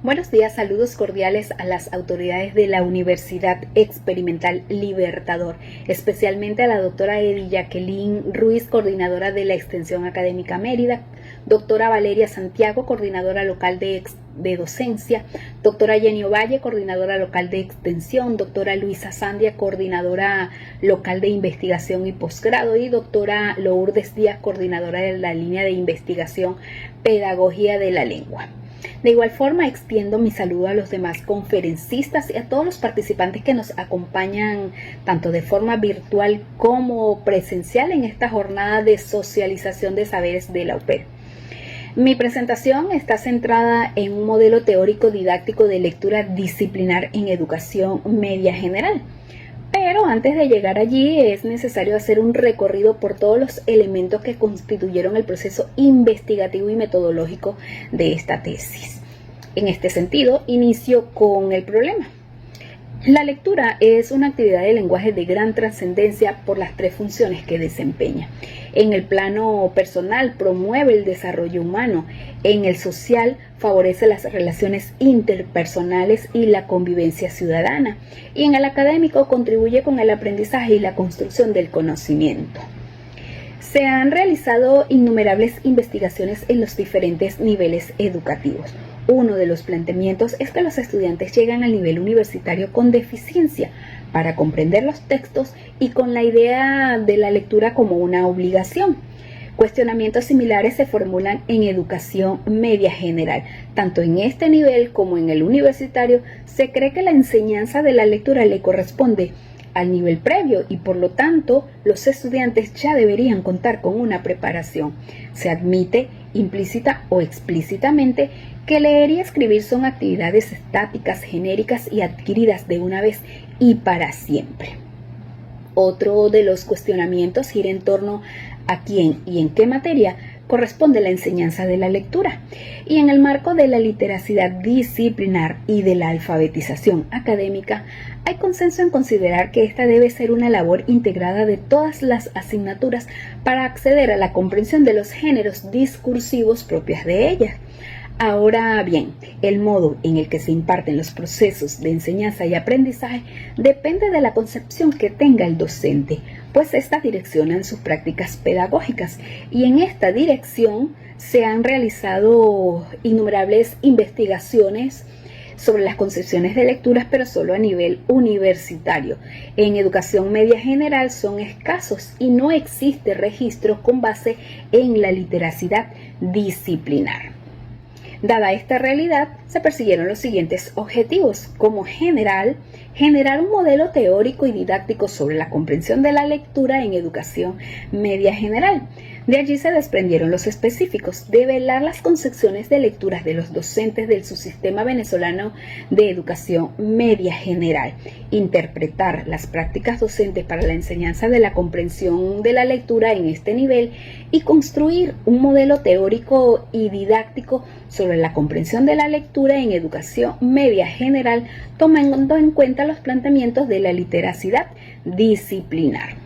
Buenos días, saludos cordiales a las autoridades de la Universidad Experimental Libertador, especialmente a la doctora Eddy Jacqueline Ruiz, coordinadora de la Extensión Académica Mérida, doctora Valeria Santiago, coordinadora local de docencia, doctora Jenny Ovalle, coordinadora local de extensión, doctora Luisa Sandia, coordinadora local de investigación y posgrado, y doctora Lourdes Díaz, coordinadora de la línea de investigación Pedagogía de la Lengua. De igual forma, extiendo mi saludo a los demás conferencistas y a todos los participantes que nos acompañan tanto de forma virtual como presencial en esta jornada de socialización de saberes de la UPED. Mi presentación está centrada en un modelo teórico didáctico de lectura disciplinar en educación media general. Pero antes de llegar allí es necesario hacer un recorrido por todos los elementos que constituyeron el proceso investigativo y metodológico de esta tesis. En este sentido, inicio con el problema. La lectura es una actividad de lenguaje de gran trascendencia por las tres funciones que desempeña. En el plano personal promueve el desarrollo humano, en el social favorece las relaciones interpersonales y la convivencia ciudadana, y en el académico contribuye con el aprendizaje y la construcción del conocimiento. Se han realizado innumerables investigaciones en los diferentes niveles educativos. Uno de los planteamientos es que los estudiantes llegan al nivel universitario con deficiencia para comprender los textos y con la idea de la lectura como una obligación. Cuestionamientos similares se formulan en educación media general. Tanto en este nivel como en el universitario se cree que la enseñanza de la lectura le corresponde al nivel previo y por lo tanto los estudiantes ya deberían contar con una preparación. Se admite implícita o explícitamente que leer y escribir son actividades estáticas, genéricas y adquiridas de una vez y para siempre. Otro de los cuestionamientos gira en torno a quién y en qué materia corresponde la enseñanza de la lectura. Y en el marco de la literacidad disciplinar y de la alfabetización académica, hay consenso en considerar que esta debe ser una labor integrada de todas las asignaturas para acceder a la comprensión de los géneros discursivos propios de ellas. Ahora bien, el modo en el que se imparten los procesos de enseñanza y aprendizaje depende de la concepción que tenga el docente, pues estas direccionan sus prácticas pedagógicas y en esta dirección se han realizado innumerables investigaciones sobre las concepciones de lecturas, pero solo a nivel universitario. En educación media general son escasos y no existe registro con base en la literacidad disciplinar. Dada esta realidad, se persiguieron los siguientes objetivos. Como general, generar un modelo teórico y didáctico sobre la comprensión de la lectura en educación media general. De allí se desprendieron los específicos: develar las concepciones de lecturas de los docentes del subsistema venezolano de educación media general, interpretar las prácticas docentes para la enseñanza de la comprensión de la lectura en este nivel y construir un modelo teórico y didáctico sobre la comprensión de la lectura en educación media general, tomando en cuenta los planteamientos de la literacidad disciplinar.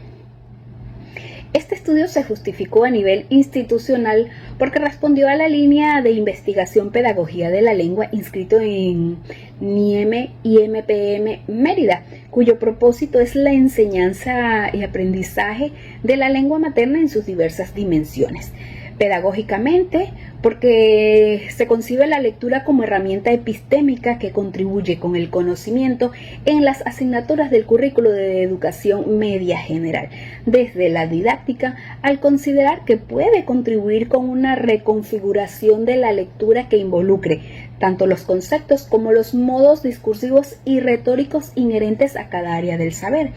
Este estudio se justificó a nivel institucional porque respondió a la línea de investigación Pedagogía de la Lengua inscrito en NIEME y MPM Mérida, cuyo propósito es la enseñanza y aprendizaje de la lengua materna en sus diversas dimensiones. Pedagógicamente, porque se concibe la lectura como herramienta epistémica que contribuye con el conocimiento en las asignaturas del currículo de educación media general, desde la didáctica, al considerar que puede contribuir con una reconfiguración de la lectura que involucre tanto los conceptos como los modos discursivos y retóricos inherentes a cada área del saber,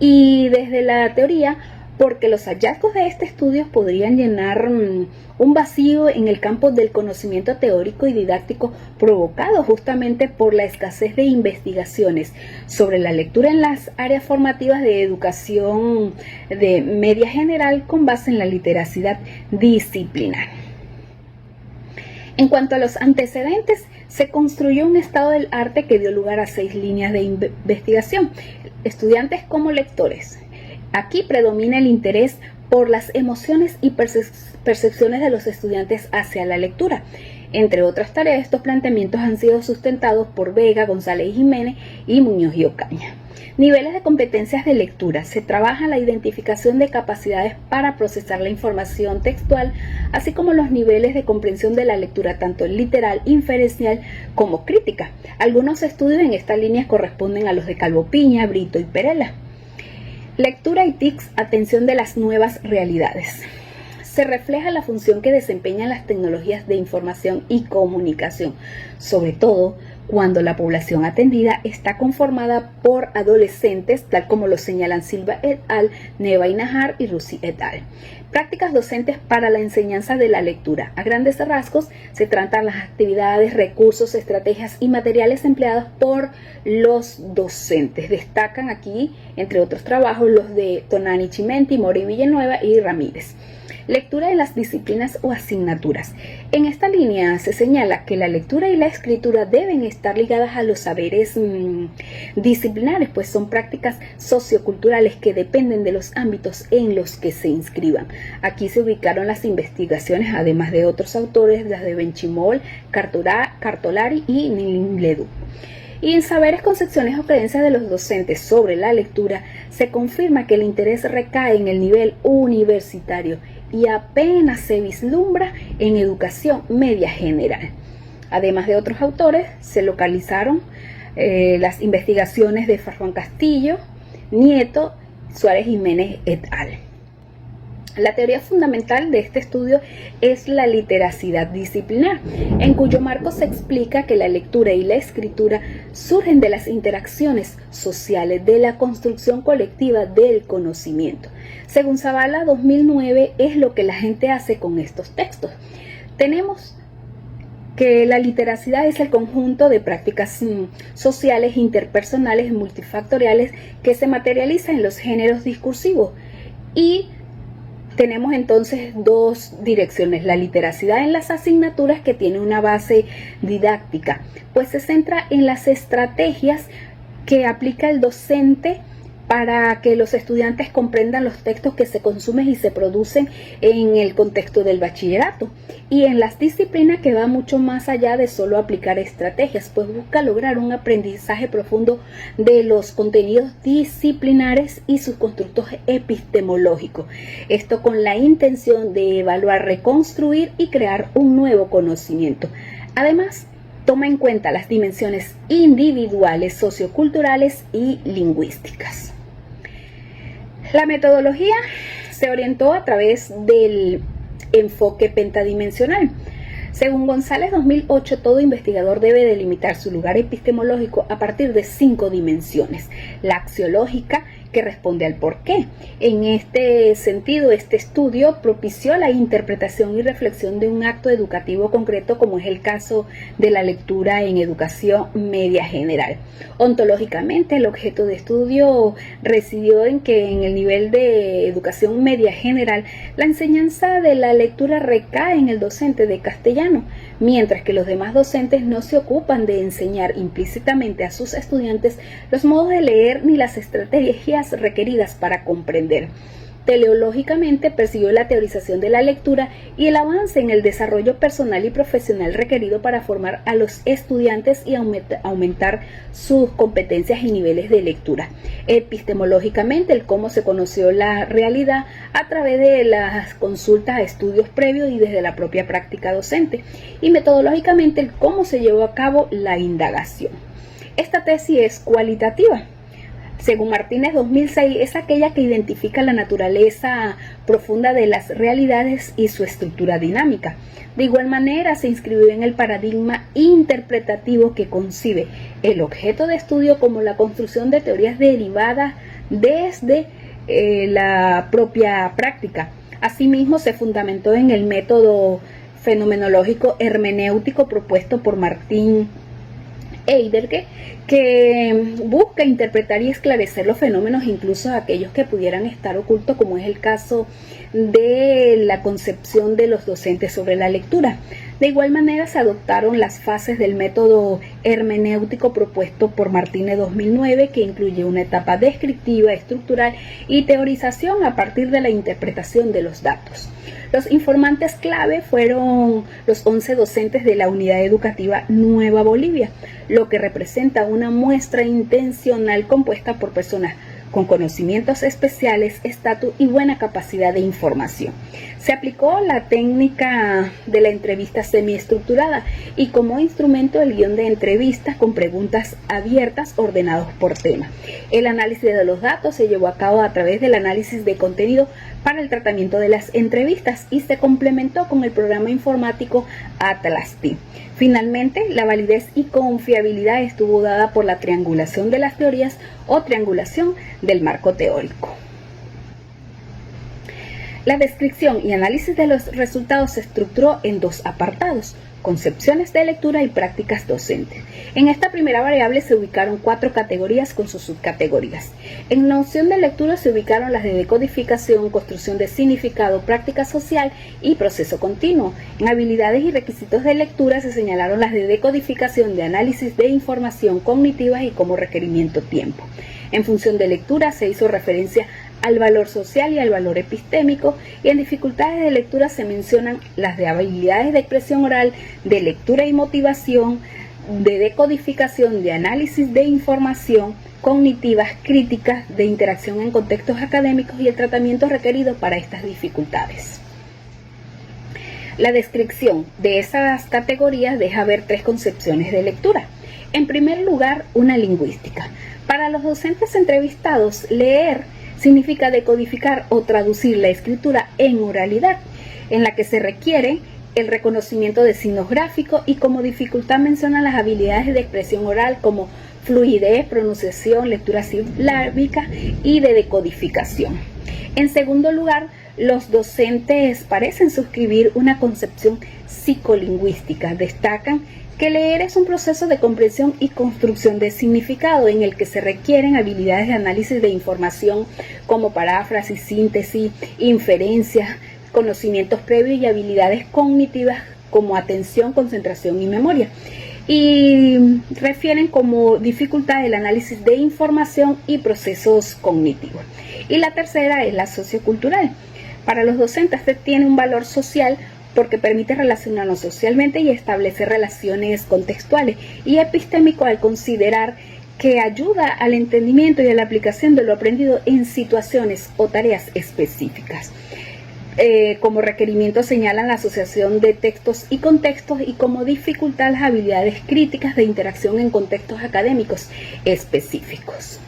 y desde la teoría, porque los hallazgos de este estudio podrían llenar un vacío en el campo del conocimiento teórico y didáctico provocado justamente por la escasez de investigaciones sobre la lectura en las áreas formativas de educación de media general con base en la literacidad disciplinar. En cuanto a los antecedentes, se construyó un estado del arte que dio lugar a 6 líneas de investigación, estudiantes como lectores. Aquí predomina el interés por las emociones y percepciones de los estudiantes hacia la lectura. Entre otras tareas, estos planteamientos han sido sustentados por Vega, González Jiménez y Muñoz y Ocaña. Niveles de competencias de lectura. Se trabaja la identificación de capacidades para procesar la información textual, así como los niveles de comprensión de la lectura, tanto literal, inferencial como crítica. Algunos estudios en esta línea corresponden a los de Calvo Piña, Brito y Perela. Lectura y TICs, atención de las nuevas realidades. Se refleja la función que desempeñan las tecnologías de información y comunicación, sobre todo cuando la población atendida está conformada por adolescentes, tal como lo señalan Silva et al., Neva y Najar y Rusi et al. Prácticas docentes para la enseñanza de la lectura. A grandes rasgos se tratan las actividades, recursos, estrategias y materiales empleados por los docentes. Destacan aquí, entre otros trabajos, los de Tonani Chimenti, Mori Villanueva y Ramírez. Lectura de las disciplinas o asignaturas. En esta línea se señala que la lectura y la escritura deben estar ligadas a los saberes disciplinares, pues son prácticas socioculturales que dependen de los ámbitos en los que se inscriban. Aquí se ubicaron las investigaciones, además de otros autores, las de Benchimol, Cartolari y Ledoux. Y en saberes, concepciones o creencias de los docentes sobre la lectura, se confirma que el interés recae en el nivel universitario y apenas se vislumbra en educación media general. Además de otros autores, se localizaron las investigaciones de Farfán Castillo, Nieto, Suárez Jiménez et al. La teoría fundamental de este estudio es la literacidad disciplinar, en cuyo marco se explica que la lectura y la escritura surgen de las interacciones sociales, de la construcción colectiva del conocimiento. Según Zavala 2009, es lo que la gente hace con estos textos. Tenemos que la literacidad es el conjunto de prácticas sociales, interpersonales, multifactoriales que se materializa en los géneros discursivos. Y tenemos entonces dos direcciones: la literacidad en las asignaturas, que tiene una base didáctica, pues se centra en las estrategias que aplica el docente para que los estudiantes comprendan los textos que se consumen y se producen en el contexto del bachillerato. Y en las disciplinas, que va mucho más allá de solo aplicar estrategias, pues busca lograr un aprendizaje profundo de los contenidos disciplinares y sus constructos epistemológicos. Esto con la intención de evaluar, reconstruir y crear un nuevo conocimiento. Además, toma en cuenta las dimensiones individuales, socioculturales y lingüísticas. La metodología se orientó a través del enfoque pentadimensional. Según González 2008, todo investigador debe delimitar su lugar epistemológico a partir de 5 dimensiones. La axiológica, que responde al por qué. En este sentido, este estudio propició la interpretación y reflexión de un acto educativo concreto, como es el caso de la lectura en educación media general. Ontológicamente, el objeto de estudio residió en que en el nivel de educación media general, la enseñanza de la lectura recae en el docente de castellano, mientras que los demás docentes no se ocupan de enseñar implícitamente a sus estudiantes los modos de leer ni las estrategias requeridas para comprender. Teleológicamente persiguió la teorización de la lectura y el avance en el desarrollo personal y profesional requerido para formar a los estudiantes y aumentar sus competencias y niveles de lectura. Epistemológicamente, el cómo se conoció la realidad a través de las consultas a estudios previos y desde la propia práctica docente. Y metodológicamente, el cómo se llevó a cabo la indagación. Esta tesis es cualitativa. Según Martínez 2006, es aquella que identifica la naturaleza profunda de las realidades y su estructura dinámica. De igual manera, se inscribió en el paradigma interpretativo, que concibe el objeto de estudio como la construcción de teorías derivadas desde la propia práctica. Asimismo, se fundamentó en el método fenomenológico hermenéutico propuesto por Martin Heidegger, que busca interpretar y esclarecer los fenómenos, incluso aquellos que pudieran estar ocultos, como es el caso de la concepción de los docentes sobre la lectura. De igual manera, se adoptaron las fases del método hermenéutico propuesto por Martínez 2009, que incluye una etapa descriptiva, estructural y teorización a partir de la interpretación de los datos. Los informantes clave fueron los 11 docentes de la Unidad Educativa Nueva Bolivia, lo que representa una muestra intencional compuesta por personas con conocimientos especiales, estatus y buena capacidad de información. Se aplicó la técnica de la entrevista semiestructurada y como instrumento el guión de entrevistas con preguntas abiertas ordenados por tema. El análisis de los datos se llevó a cabo a través del análisis de contenido para el tratamiento de las entrevistas y se complementó con el programa informático Atlas-T. Finalmente, la validez y confiabilidad estuvo dada por la triangulación de las teorías o triangulación del marco teórico. La descripción y análisis de los resultados se estructuró en dos apartados: concepciones de lectura y prácticas docentes. En esta primera variable se ubicaron 4 categorías con sus subcategorías. En noción de lectura se ubicaron las de decodificación, construcción de significado, práctica social y proceso continuo. En habilidades y requisitos de lectura se señalaron las de decodificación, de análisis de información cognitivas y como requerimiento tiempo. En función de lectura se hizo referencia al valor social y al valor epistémico, y en dificultades de lectura se mencionan las de habilidades de expresión oral, de lectura y motivación, de decodificación, de análisis de información, cognitivas, críticas, de interacción en contextos académicos y el tratamiento requerido para estas dificultades. La descripción de esas categorías deja ver 3 concepciones de lectura. En primer lugar, una lingüística. Para los docentes entrevistados, leer significa decodificar o traducir la escritura en oralidad, en la que se requiere el reconocimiento de signos gráficos y como dificultad mencionan las habilidades de expresión oral como fluidez, pronunciación, lectura silábica y de decodificación. En segundo lugar, los docentes parecen suscribir una concepción psicolingüística. Destacan que leer es un proceso de comprensión y construcción de significado en el que se requieren habilidades de análisis de información como paráfrasis, síntesis, inferencia, conocimientos previos y habilidades cognitivas como atención, concentración y memoria. Y refieren como dificultad el análisis de información y procesos cognitivos. Y la tercera es la sociocultural. Para los docentes tiene un valor social porque permite relacionarnos socialmente y establecer relaciones contextuales, y epistémico al considerar que ayuda al entendimiento y a la aplicación de lo aprendido en situaciones o tareas específicas. Como requerimiento señalan la asociación de textos y contextos, y como dificultad las habilidades críticas de interacción en contextos académicos específicos.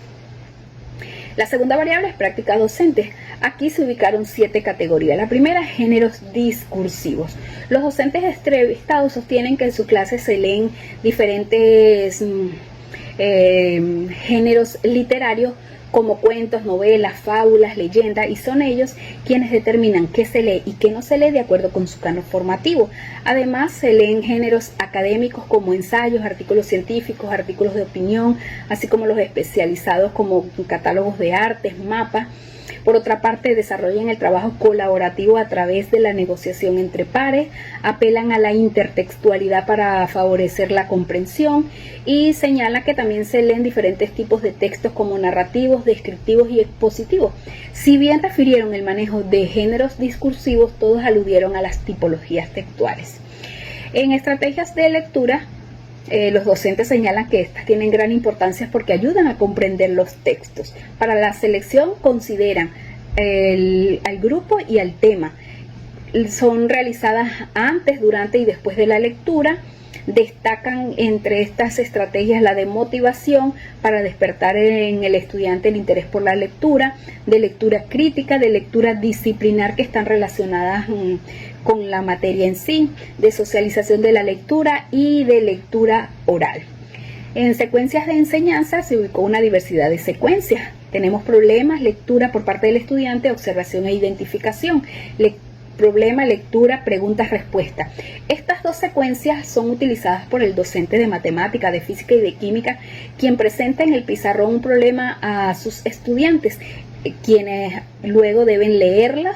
La segunda variable es práctica docente. Aquí se ubicaron 7 categorías. La primera, géneros discursivos. Los docentes entrevistados sostienen que en sus clases se leen diferentes géneros literarios como cuentos, novelas, fábulas, leyendas, y son ellos quienes determinan qué se lee y qué no se lee de acuerdo con su canon formativo. Además, se leen géneros académicos como ensayos, artículos científicos, artículos de opinión, así como los especializados como catálogos de artes, mapas. Por otra parte, desarrollan el trabajo colaborativo a través de la negociación entre pares, apelan a la intertextualidad para favorecer la comprensión, y señala que también se leen diferentes tipos de textos como narrativos, descriptivos y expositivos. Si bien refirieron el manejo de géneros discursivos, todos aludieron a las tipologías textuales. En estrategias de lectura, los docentes señalan que estas tienen gran importancia porque ayudan a comprender los textos. Para la selección consideran al grupo y al tema. Son realizadas antes, durante y después de la lectura. Destacan entre estas estrategias la de motivación para despertar en el estudiante el interés por la lectura, de lectura crítica, de lectura disciplinar que están relacionadas con la materia en sí, de socialización de la lectura y de lectura oral. En secuencias de enseñanza se ubicó una diversidad de secuencias. Tenemos problemas, lectura por parte del estudiante, observación e identificación. Problema, lectura, preguntas, respuesta. Estas 2 secuencias son utilizadas por el docente de matemática, de física y de química, quien presenta en el pizarrón un problema a sus estudiantes, quienes luego deben leerla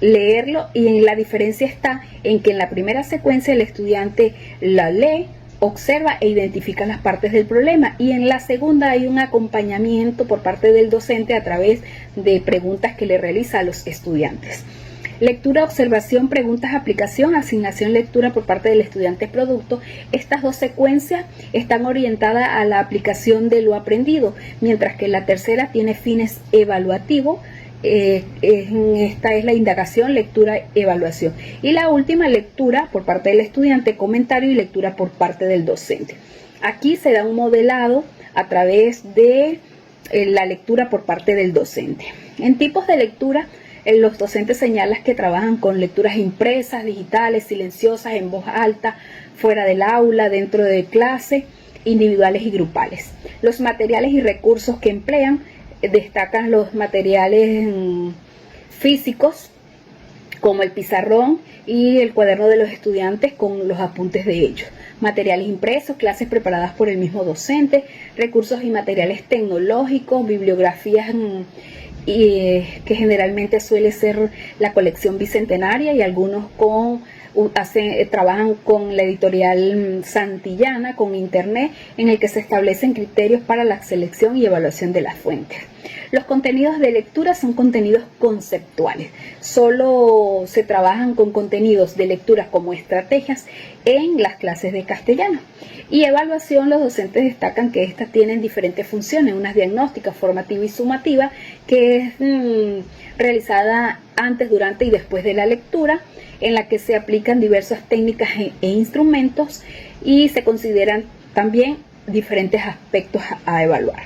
leerlo, y en la diferencia está en que en la primera secuencia el estudiante la lee, observa e identifica las partes del problema, y en la segunda hay un acompañamiento por parte del docente a través de preguntas que le realiza a los estudiantes. Lectura, observación, preguntas, aplicación, asignación, lectura por parte del estudiante producto. Estas dos secuencias están orientadas a la aplicación de lo aprendido, mientras que la tercera tiene fines evaluativos. Esta es la indagación, lectura, evaluación. Y la última, lectura por parte del estudiante, comentario, y lectura por parte del docente. Aquí se da un modelado a través de la lectura por parte del docente. En tipos de lectura, los docentes señalan que trabajan con lecturas impresas, digitales, silenciosas, en voz alta, fuera del aula, dentro de clase, individuales y grupales. Los materiales y recursos que emplean, destacan los materiales físicos, como el pizarrón y el cuaderno de los estudiantes con los apuntes de ellos. Materiales impresos, clases preparadas por el mismo docente, recursos y materiales tecnológicos, bibliografías que generalmente suele ser la colección bicentenaria, y algunos trabajan con la editorial Santillana, con internet, en el que se establecen criterios para la selección y evaluación de las fuentes. Los contenidos de lectura son contenidos conceptuales. Solo se trabajan con contenidos de lectura como estrategias en las clases de castellano. Y evaluación, los docentes destacan que estas tienen diferentes funciones, unas diagnósticas, formativa y sumativa, que es realizada antes, durante y después de la lectura, en la que se aplican diversas técnicas e instrumentos, y se consideran también diferentes aspectos a evaluar.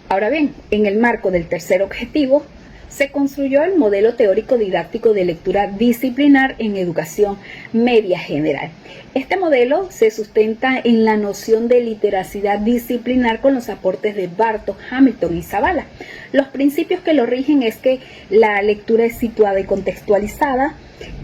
Ahora bien, en el marco del tercer objetivo, se construyó el modelo teórico didáctico de lectura disciplinar en educación media general. Este modelo se sustenta en la noción de literacidad disciplinar con los aportes de Bartos, Hamilton y Zavala. Los principios que lo rigen es que la lectura es situada y contextualizada,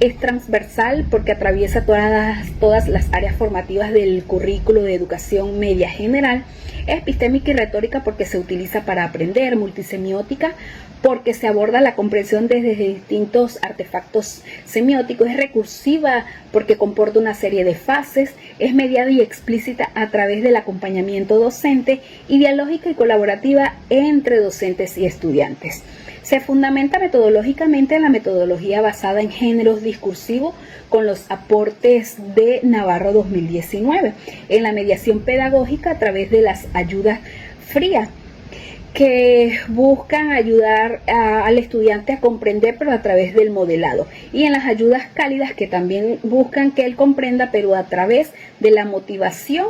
es transversal porque atraviesa todas las áreas formativas del currículo de educación media general, es epistémica y retórica porque se utiliza para aprender, multisemiótica porque se aborda la comprensión desde distintos artefactos semióticos, es recursiva porque comporta una serie de fases, es mediada y explícita a través del acompañamiento docente, y dialógica y colaborativa entre docentes y estudiantes. Se fundamenta metodológicamente en la metodología basada en géneros discursivos con los aportes de Navarro 2019, en la mediación pedagógica a través de las ayudas frías, que buscan ayudar al estudiante a comprender, pero a través del modelado, y en las ayudas cálidas, que también buscan que él comprenda, pero a través de la motivación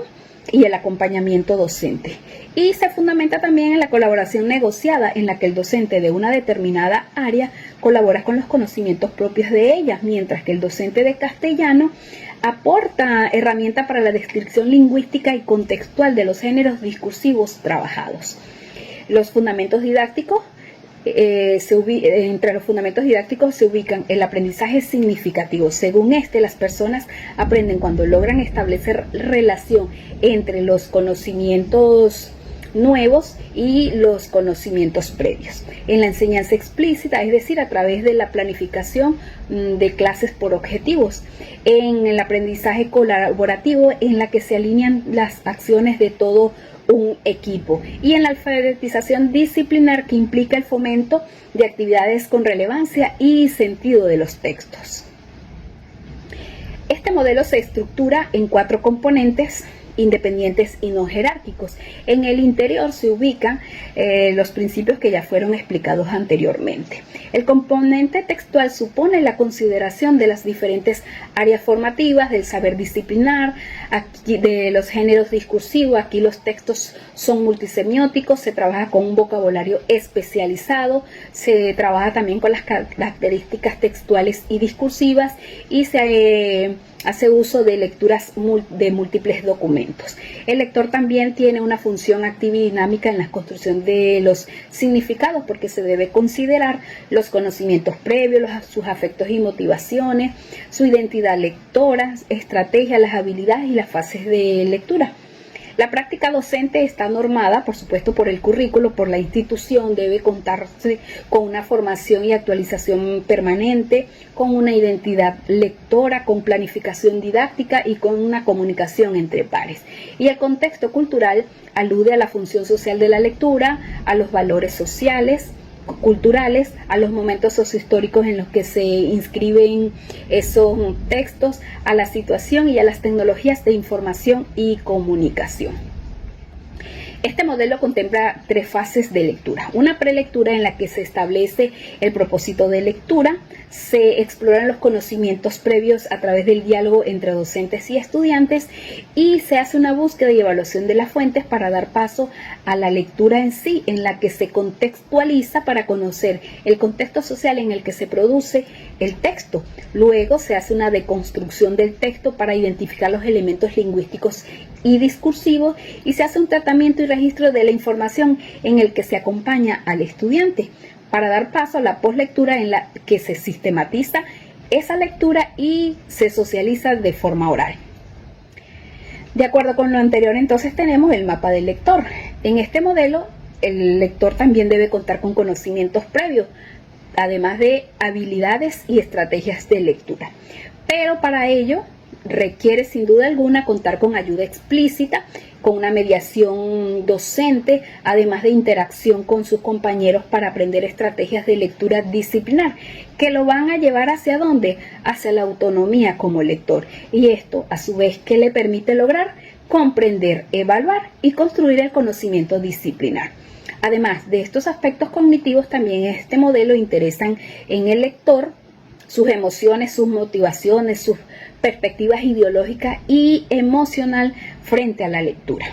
y el acompañamiento docente. Y se fundamenta también en la colaboración negociada, en la que el docente de una determinada área colabora con los conocimientos propios de ella, mientras que el docente de castellano aporta herramientas para la descripción lingüística y contextual de los géneros discursivos trabajados. Los fundamentos didácticos, entre los fundamentos didácticos se ubican el aprendizaje significativo. Según las personas aprenden cuando logran establecer relación entre los conocimientos nuevos y los conocimientos previos. En la enseñanza explícita, es decir, a través de la planificación de clases por objetivos. En el aprendizaje colaborativo, en la que se alinean las acciones de todo un equipo, y en la alfabetización disciplinar, que implica el fomento de actividades con relevancia y sentido de los textos. Este modelo se estructura en 4 componentes independientes y no jerárquicos. En el interior se ubican los principios que ya fueron explicados anteriormente. El componente textual supone la consideración de las diferentes áreas formativas, del saber disciplinar, aquí, de los géneros discursivos. Aquí los textos son multisemióticos, se trabaja con un vocabulario especializado, se trabaja también con las características textuales y discursivas, y se hace uso de lecturas de múltiples documentos. El lector también tiene una función activa y dinámica en la construcción de los significados, porque se debe considerar los conocimientos previos, sus afectos y motivaciones, su identidad lectora, estrategia, las habilidades y las fases de lectura. La práctica docente está normada, por supuesto, por el currículo, por la institución, debe contarse con una formación y actualización permanente, con una identidad lectora, con planificación didáctica y con una comunicación entre pares. Y el contexto cultural alude a la función social de la lectura, a los valores sociales, culturales, a los momentos sociohistóricos en los que se inscriben esos textos, a la situación y a las tecnologías de información y comunicación. Este modelo contempla 3 fases de lectura. Una prelectura en la que se establece el propósito de lectura, se exploran los conocimientos previos a través del diálogo entre docentes y estudiantes y se hace una búsqueda y evaluación de las fuentes para dar paso a la lectura en sí, en la que se contextualiza para conocer el contexto social en el que se produce el texto. Luego se hace una deconstrucción del texto para identificar los elementos lingüísticos y discursivos y se hace un tratamiento y registro de la información en el que se acompaña al estudiante para dar paso a la poslectura en la que se sistematiza esa lectura y se socializa de forma oral. De acuerdo con lo anterior, entonces tenemos el mapa del lector. En este modelo, el lector también debe contar con conocimientos previos, además de habilidades y estrategias de lectura. Pero para ello requiere sin duda alguna contar con ayuda explícita, con una mediación docente, además de interacción con sus compañeros para aprender estrategias de lectura disciplinar, que lo van a llevar ¿hacia dónde? Hacia la autonomía como lector. Y esto, a su vez, ¿qué le permite lograr? Comprender, evaluar y construir el conocimiento disciplinar. Además de estos aspectos cognitivos, también este modelo interesan en el lector sus emociones, sus motivaciones, sus perspectivas ideológicas y emocional frente a la lectura.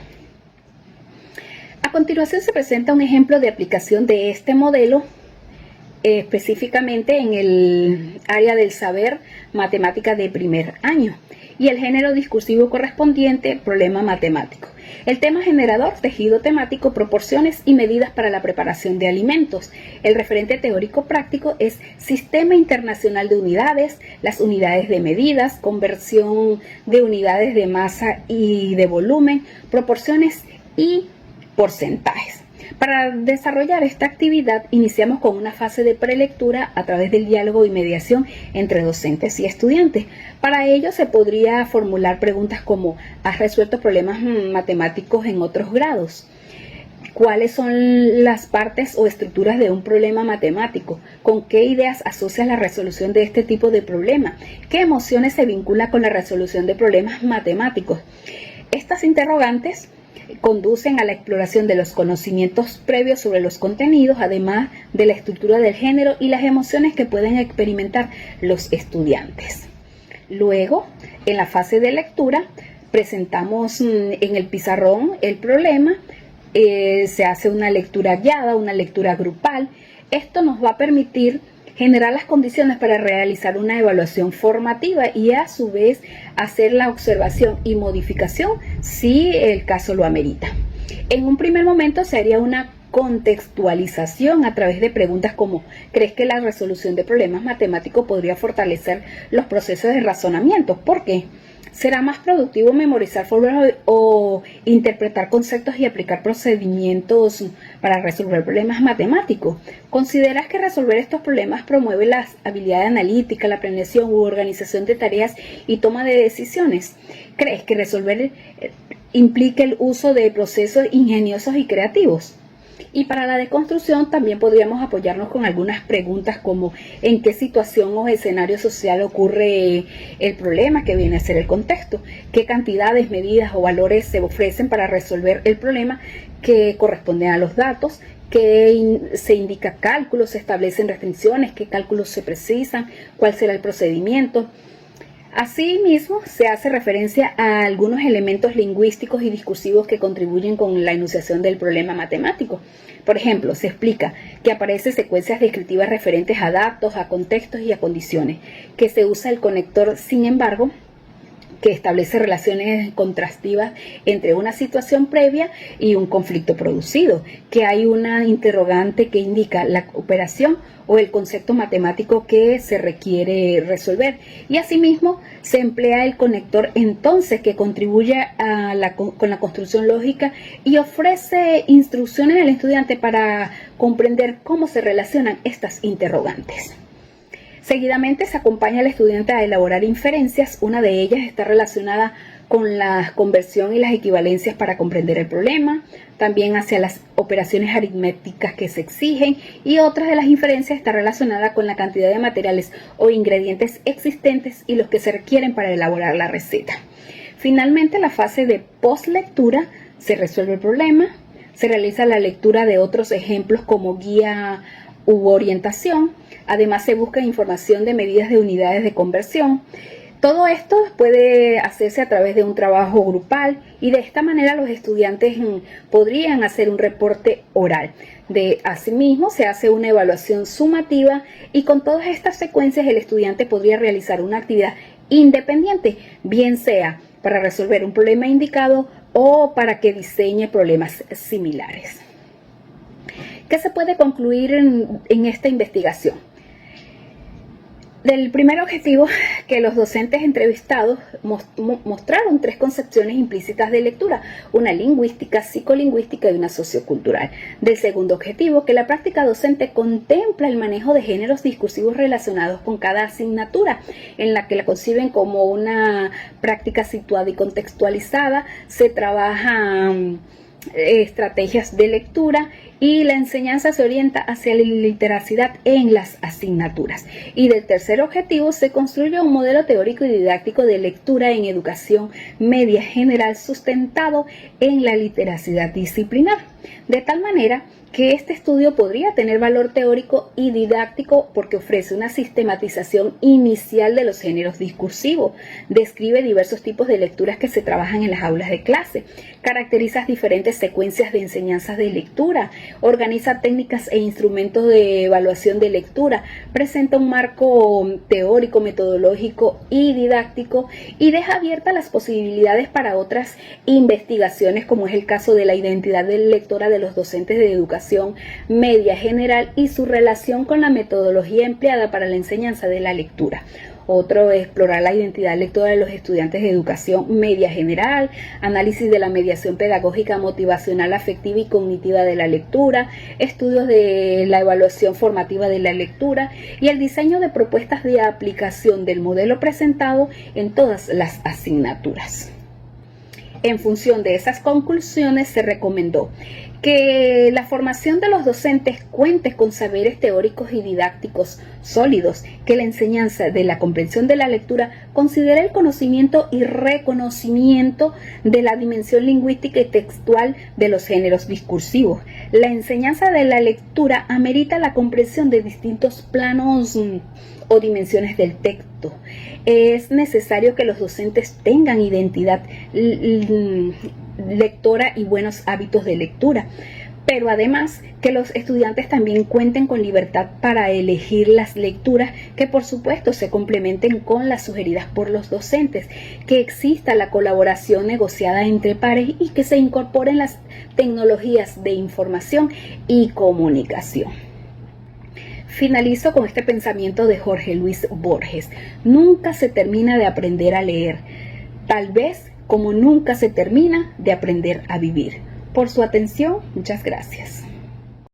A continuación se presenta un ejemplo de aplicación de este modelo específicamente en el área del saber matemática de primer año y el género discursivo correspondiente, problema matemático. El tema generador, tejido temático, proporciones y medidas para la preparación de alimentos. El referente teórico práctico es Sistema Internacional de Unidades, las unidades de medidas, conversión de unidades de masa y de volumen, proporciones y porcentajes. Para desarrollar esta actividad iniciamos con una fase de prelectura a través del diálogo y mediación entre docentes y estudiantes. Para ello se podría formular preguntas como: ¿has resuelto problemas matemáticos en otros grados? ¿Cuáles son las partes o estructuras de un problema matemático? ¿Con qué ideas asocias la resolución de este tipo de problema? ¿Qué emociones se vinculan con la resolución de problemas matemáticos? Estas interrogantes conducen a la exploración de los conocimientos previos sobre los contenidos, además de la estructura del género y las emociones que pueden experimentar los estudiantes. Luego, en la fase de lectura, presentamos en el pizarrón el problema, se hace una lectura guiada, una lectura grupal. Esto nos va a permitir generar las condiciones para realizar una evaluación formativa y a su vez hacer la observación y modificación si el caso lo amerita. En un primer momento se haría una contextualización a través de preguntas como: ¿crees que la resolución de problemas matemáticos podría fortalecer los procesos de razonamiento? ¿Por qué? ¿Será más productivo memorizar fórmulas o interpretar conceptos y aplicar procedimientos para resolver problemas matemáticos? ¿Consideras que resolver estos problemas promueve las habilidades analíticas, la planeación u organización de tareas y toma de decisiones? ¿Crees que resolver implica el uso de procesos ingeniosos y creativos? Y para la deconstrucción también podríamos apoyarnos con algunas preguntas como: ¿en qué situación o escenario social ocurre el problema que viene a ser el contexto? ¿Qué cantidades, medidas o valores se ofrecen para resolver el problema que corresponden a los datos? ¿Qué se indica cálculos? ¿Se establecen restricciones? ¿Qué cálculos se precisan? ¿Cuál será el procedimiento? Asimismo, se hace referencia a algunos elementos lingüísticos y discursivos que contribuyen con la enunciación del problema matemático. Por ejemplo, se explica que aparecen secuencias descriptivas referentes a datos, a contextos y a condiciones, que se usa el conector, sin embargo, que establece relaciones contrastivas entre una situación previa y un conflicto producido, que hay una interrogante que indica la operación o el concepto matemático que se requiere resolver, y asimismo se emplea el conector entonces, que contribuye con la construcción lógica y ofrece instrucciones al estudiante para comprender cómo se relacionan estas interrogantes. Seguidamente se acompaña al estudiante a elaborar inferencias. Una de ellas está relacionada con la conversión y las equivalencias para comprender el problema, también hacia las operaciones aritméticas que se exigen, y otra de las inferencias está relacionada con la cantidad de materiales o ingredientes existentes y los que se requieren para elaborar la receta. Finalmente, la fase de postlectura: se resuelve el problema, se realiza la lectura de otros ejemplos como guía u orientación. Además, se busca información de medidas de unidades de conversión. Todo esto puede hacerse a través de un trabajo grupal, y de esta manera los estudiantes podrían hacer un reporte oral. Asimismo, se hace una evaluación sumativa, y con todas estas secuencias el estudiante podría realizar una actividad independiente, bien sea para resolver un problema indicado o para que diseñe problemas similares. ¿Qué se puede concluir en esta investigación? Del primer objetivo, que los docentes entrevistados mostraron 3 concepciones implícitas de lectura: una lingüística, psicolingüística y una sociocultural. Del segundo objetivo, que la práctica docente contempla el manejo de géneros discursivos relacionados con cada asignatura, en la que la conciben como una práctica situada y contextualizada. Se trabajan estrategias de lectura, y la enseñanza se orienta hacia la literacidad en las asignaturas. Y del tercer objetivo, se construye un modelo teórico y didáctico de lectura en educación media general sustentado en la literacidad disciplinar, de tal manera que este estudio podría tener valor teórico y didáctico porque ofrece una sistematización inicial de los géneros discursivos, describe diversos tipos de lecturas que se trabajan en las aulas de clase, caracteriza diferentes secuencias de enseñanzas de lectura, organiza técnicas e instrumentos de evaluación de lectura, presenta un marco teórico, metodológico y didáctico, y deja abiertas las posibilidades para otras investigaciones, como es el caso de la identidad lectora de los docentes de educación media general y su relación con la metodología empleada para la enseñanza de la lectura. Otro es explorar la identidad lectora de los estudiantes de educación media general, análisis de la mediación pedagógica, motivacional, afectiva y cognitiva de la lectura, estudios de la evaluación formativa de la lectura y el diseño de propuestas de aplicación del modelo presentado en todas las asignaturas. En función de esas conclusiones, se recomendó que la formación de los docentes cuente con saberes teóricos y didácticos sólidos, que la enseñanza de la comprensión de la lectura considere el conocimiento y reconocimiento de la dimensión lingüística y textual de los géneros discursivos. La enseñanza de la lectura amerita la comprensión de distintos planos o dimensiones del texto. Es necesario que los docentes tengan identidad lectora y buenos hábitos de lectura, pero además que los estudiantes también cuenten con libertad para elegir las lecturas, que por supuesto se complementen con las sugeridas por los docentes, que exista la colaboración negociada entre pares y que se incorporen las tecnologías de información y comunicación. Finalizo con este pensamiento de Jorge Luis Borges: nunca se termina de aprender a leer, tal vez como nunca se termina de aprender a vivir. Por su atención, muchas gracias.